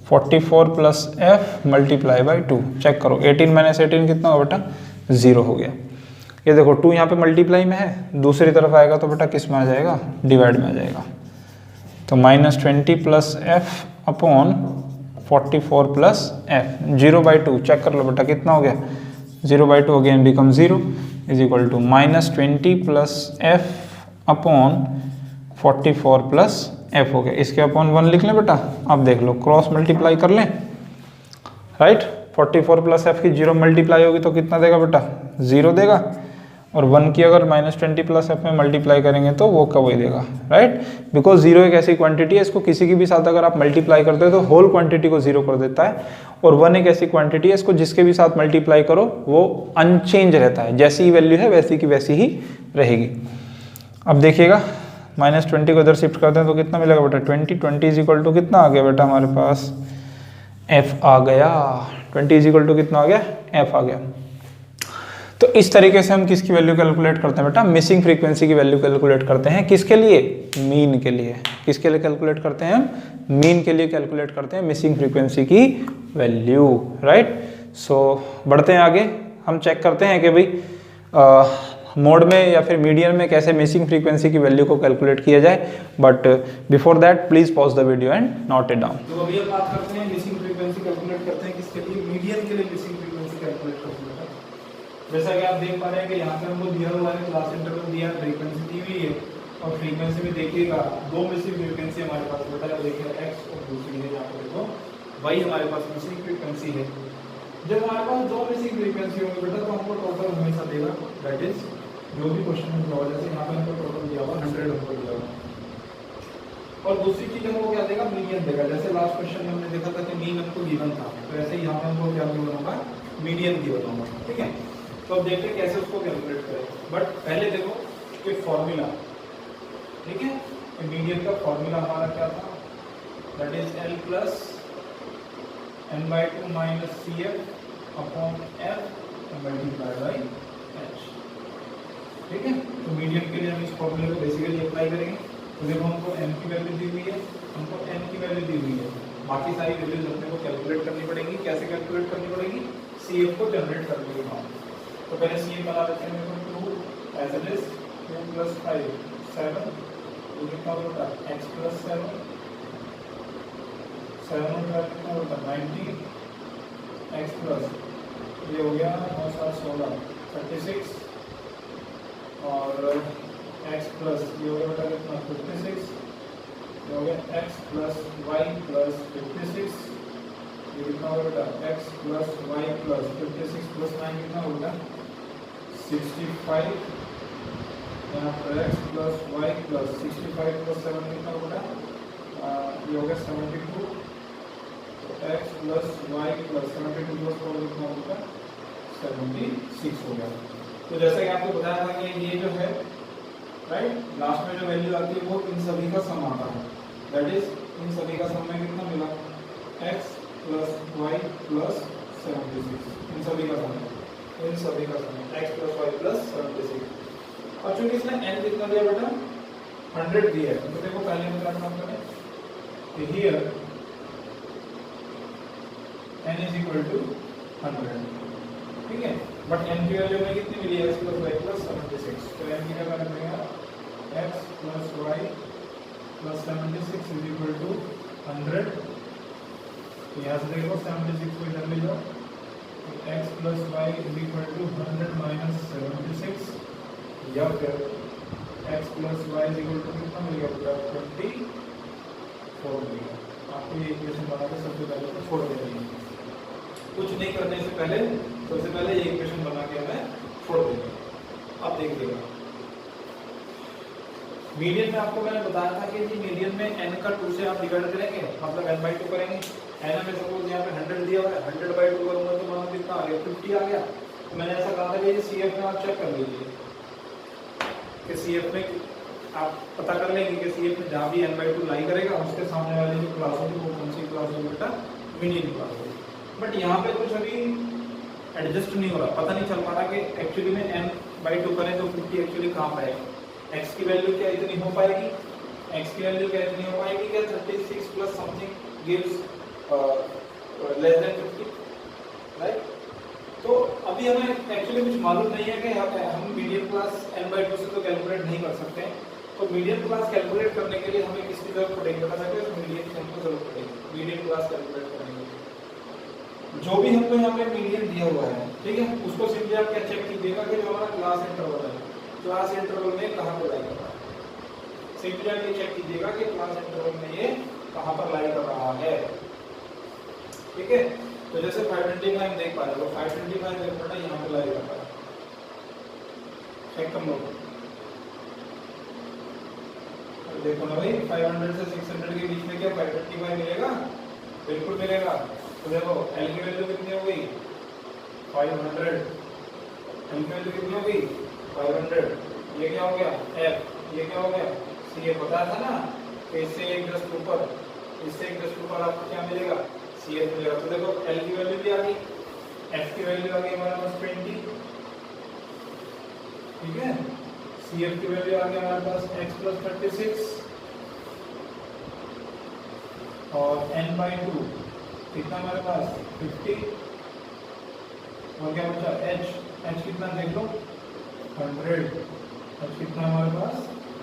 44 + f multiply by 2। Check करो 18 - 18 कितना होगा बेटा, 0 हो गया। ये देखो 2 यहाँ पे मल्टीप्लाई में है, दूसरी तरफ आएगा तो बेटा किस में आ जाएगा, डिवाइड में आ जाएगा। तो -20 + f अपॉन 44 + f, 0/2 चेक कर लो बेटा कितना हो गया, 0/2 again become 0 is equal to -20 + f upon 44 + f हो गया। इसके अपॉन 1 लिख लें बेटा, अब देख लो क्रॉस मल्टीप्लाई कर लें, राइट। 44 + f की 0 मल्टीप्लाई होगी तो कितना देगा बेटा, 0 देगा। और 1 की अगर -20 प्लस एफ में मल्टीप्लाई करेंगे तो वो का वही देगा, राइट। बिकॉज जीरो एक ऐसी क्वांटिटी है, इसको किसी की भी साथ अगर आप मल्टीप्लाई करते हो तो होल क्वांटिटी को जीरो कर देता है, और 1 एक ऐसी क्वांटिटी है, इसको जिसके भी साथ मल्टीप्लाई करो वो अनचेंज रहता है, जैसी ही वैल्यू है वैसी की वैसी ही रहेगी। अब देखिएगा -20 को इधर शिफ्ट करते हैं तो कितना मिलेगा बेटा 20 इज इक्वल टू कितना आ गया बेटा हमारे पास f आ गया, 20 इज इक्वल टू कितना आ गया f आ गया। तो इस तरीके से हम किसकी वैल्यू कैलकुलेट करते हैं बेटा, मिसिंग फ्रीक्वेंसी की वैल्यू कैलकुलेट करते हैं, किसके लिए, मीन के लिए। किसके लिए कैलकुलेट करते हैं हम, मीन के लिए कैलकुलेट करते हैं मिसिंग फ्रीक्वेंसी की वैल्यू, राइट। सो बढ़ते हैं आगे, हम चेक करते हैं कि भाई मोड में या फिर मीडियन में कैसे मिसिंग फ्रीक्वेंसी की वैल्यू को कैलकुलेट किया जाए, but before that please pause the video and note it down. तो अभी हम बात करते हैं मिसिंग फ्रीक्वेंसी कैलकुलेट करते हैं किसके लिए, मीडियन के लिए मिसिंग फ्रीक्वेंसी कैलकुलेट करते हैं। जैसा कि आप देख पा रहे हैं कि यहाँ पे हमको दिया हुआ है, क्लास इंटरवल दिया है, फ्रीक्वेंसी दी हुई है, और फ्रीक्वेंसी में देखिएगा दो मिसिंग फ्रीक्वेंसी हमारे पास बेटा देखिए x और दूसरी है यहाँ पे देखो y हमारे पास मिसिंग फ्रीक्वेंसी है। जब हमारे पास दो मिसिंग फ्रीक्वेंसी होंगे बेटा तो हमको टोटल हमेशा देगा, दैट इज जो भी क्वेश्चन में दिया हुआ, जैसे यहाँ पे हमको टोटल दिया हुआ 100 हमको दिया हुआ, और दूसरी चीज हमको क्या देगा, मीडियन देगा। जैसे लास्ट क्वेश्चन में हमने देखा था कि मीन हमको गिवन था, तो ऐसे यहाँ पे हमको क्या गिवन होगा, मीडियन गिवन होगा, ठीक है। तो अब देखते हैं कैसे उसको कैलकुलेट करें, बट पहले देखो कि फॉर्मूला, ठीक है, मीडियन का फॉर्मूला हमारा क्या था, that is L plus n/2 minus CF upon F multiply by H, ठीक है। तो मीडियन के लिए हम इस फॉर्मूले को बेसिकली अप्लाई करेंगे। तो देखो हमको m की वैल्यू दी हुई है, हमको n की वैल्यू दी हुई है, बाकी सारी वैल्यूज अपने को कैलकुलेट करनी पड़ेगी। कैसे कैलकुलेट करनी पड़ेगी, CF को जनरेट करने के बाद। तो पहले CF बना लेते हैं, देखो 2 एज इट इज 2 + 5 7, तो कितना होता है x + 7 का कितना होता है 90, x प्लस ये हो गया 9 7 16 36, और x प्लस ये हो गया कितना 56, ये हो गया x प्लस y प्लस 56, ये कितना होगा बेटा x plus y plus 56 plus 9 कितना होगा 65, यहाँ पर x plus y plus 65 plus 7 कितना होगा, ये हो गया 72, तो x plus y plus 72 plus 4 कितना होगा 76 हो गया। तो जैसा कि आपको बताया था कि ये जो है राइट, लास्ट में जो वैल्यू आती है वो इन सभी का सम आता है, दैट इज इन सभी का सम में कितना मिला x प्लस y प्लस 76, इन सभी का सम, इन सभी का सम x प्लस y प्लस 76। और चूंकि इसने n कितना दिया बेटा 100 दिया है, तो देखो पहले हम क्या काम करें कि here n is equal to 100, ठीक है। बट n की वैल्यू में कितनी मिली x प्लस y प्लस 76, तो n की क्या वैल्यू मिलेगा x plus y plus 76 is equal to 100। तो यहाँ से देखो 76 को इधर ले जाओ, x plus y is equal to 100 minus 76, या फिर x plus y is equal to कितना मिलेगा बेटा 24 मिलेगा। आपको ये इक्वेशन बना के सबसे पहले तो छोड़ देंगे, कुछ नहीं करने से पहले सबसे पहले ये इक्वेशन बना के हमें छोड़ देंगे। अब देखिएगा मीडियन में आपको मैंने बताया था कि मीडियन में n का 2 से आप डिवाइड करेंगे, मतलब n/2 करेंगे। n में सपोज यहाँ पे 100 दिया हुआ है, 100/2 करूंगा तो मान कितना आ गया 50 आ गया। तो मैंने ऐसा कहा था कि ये CF में आप चेक कर लीजिए कि CF में आप पता कर लेंगे कि CF में जहाँ भी n/2 लाई करेगा उसके सामने वाली जो क्लास होगी वो कौन सी क्लास होगी बेटा, मीडियन क्लास होगी। बट यहाँ पे कुछ अभी एडजस्ट नहीं हो रहा, पता नहीं चल पा रहा कि एक्चुअली में n/2 करें तो 50 एक्चुअली कहाँ पर आएगा, x की वैल्यू क्या इतनी हो पाएगी, x की वैल्यू क्या इतनी हो पाएगी क्या 36 plus something gives less than 50, right. तो अभी हमें एक्चुअली कुछ मालूम नहीं है कि हम मीडियन क्लास n/2 से तो कैलकुलेट नहीं कर सकते। तो मीडियन क्लास कैलकुलेट करने के लिए हमें किसकी जरूरत पड़ेगी, बता सकते हैं मीडियन की हमको जरूरत पड़ेगी मीडियन क्लास कैलकुलेट करने के लिए। जो भी हमको यहाँ पे मीडियन दिया हुआ है, ठीक है, उसको सिंपली आप क्या चेक कीजिएगा कि जो हमारा क्लास इंटरवल है, क्लास इंटरवल में कहाँ पर लाई कर रहा है। सिंपली आप ये चेक कीजिएगा कि क्लास इंटरवल में ये कहाँ पर लाई कर रहा है, ठीक है। तो जैसे 525 हम देख पा रहे हो, 525 यहाँ पे लाई कर रहा है, चेक कर लो। देखो ना भाई 500 से 600 के बीच में क्या 525 मिलेगा? बिल्कुल मिलेगा। तो देखो L की वैल्यू कितनी हो गई? 500। L की वैल्यू कितनी हो गई? 500। ये क्या हो गया? F। ये क्या हो गया? C। ये पता था ना कि इससे एक जस्ट ऊपर, इससे एक जस्ट ऊपर आपको क्या मिलेगा? CF मिलेगा। तो देखो L की वैल्यू भी आ गई, F की वैल्यू आ गई हमारे पास 20, ठीक है। CF की वैल्यू आ गई हमारे पास x + 36 और n/2 कितना हमारे पास 50 और क्या बचा h कितना देख लो 100। h कितना हमारे पास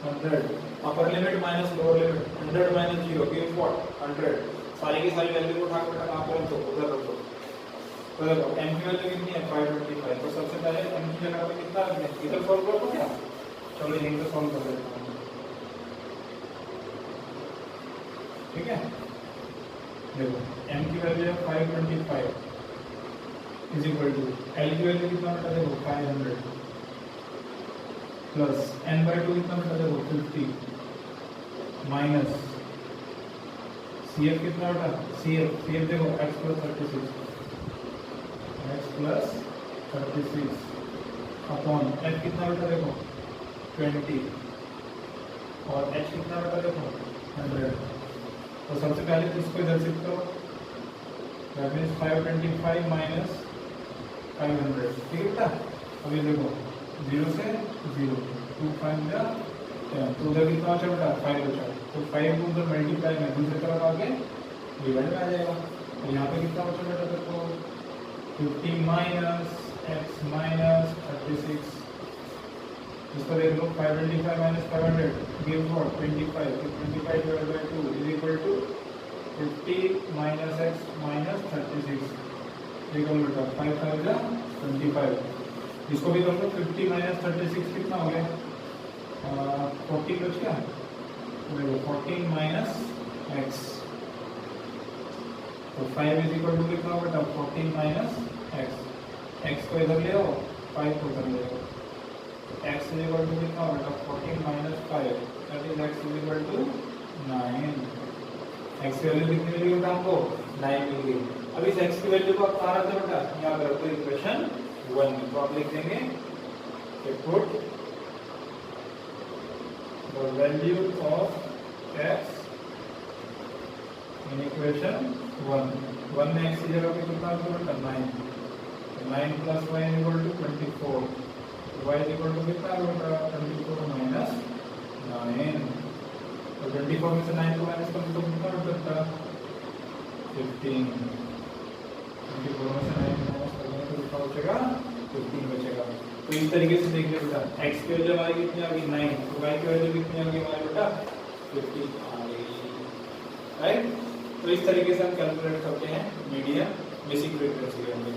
100। Upper limit minus lower limit 100 minus 0 gives what 100। सारी की सारी वैल्यू को उठा कर कहां पर रख दो? उधर रख दो। तो देखो m की वैल्यू कितनी है 525। तो सबसे पहले m की जगह पे कितना रख दें? इधर सॉल्व कर दो क्या? चलो यहीं पे सॉल्व कर देता हूं, ठीक है। देखो m की वैल्यू है 525 इज इक्वल टू l की वैल्यू कितना बेटा? देखो 500 प्लस n/2 कितना बेटा? देखो 50 माइनस CF कितना बेटा? CF देखो x + 36 अपॉन f कितना बेटा? देखो 20 और h कितना बेटा? देखो 100। तो सबसे पहले इसको इधर शिफ्ट करो, दैट मींस 525 माइनस 500, ठीक है बेटा। अभी देखो 0 से 0 2 5 जा 10, तो उधर कितना बचा बेटा? 5 बचा। तो 5 को उधर मल्टीप्लाई में दूसरी तरफ आके डिवाइड में आ जाएगा। तो यहाँ पे कितना बचा बेटा? देखो 50 माइनस x माइनस 36, इसको देख लो 525 माइनस 500 गिव्स व्हाट 25। तो 25 divided by 2 is equal to 50 minus x minus 36 equal to 5 5 जा 25। इसको भी कर लो 50 माइनस 36 कितना हो गया? 14 बच गया। तो देखो 14 माइनस x, तो 5 इज इक्वल टू कितना होगा? 14 माइनस x। x को इधर ले आओ, 5 को उधर ले आओ। x इज इक्वल टू कितना होगा? 14 minus 5, that is x is equal to 9। x की वैल्यू कितनी मिली बेटा हमको? 9 मिल गई। अब इस x की वैल्यू को आप कहाँ रखते बेटा? यहाँ पे रखो इक्वेशन 1 में। तो आप लिख देंगे कि put the value of x in equation 1 में x की जगह पे कितना होगा बेटा? 9। 9 + y = 24, y = कितना होगा? 24 माइनस 9। तो 24 में से 9 को माइनस करें तो कितना बचता? 15। 24 में से 9 माइनस करेंगे तो कितना बचेगा? 15 बचेगा। तो इस तरीके से देखिए बेटा, x की वैल्यू हमारी कितनी आ गई? 9। तो y की वैल्यू कितनी आ गई हमारी बेटा? 15 आ गई, राइट। तो इस तरीके से हम कैलकुलेट करते हैं मीडियम बेसिक फ्रीक्वेंसी के अंदर।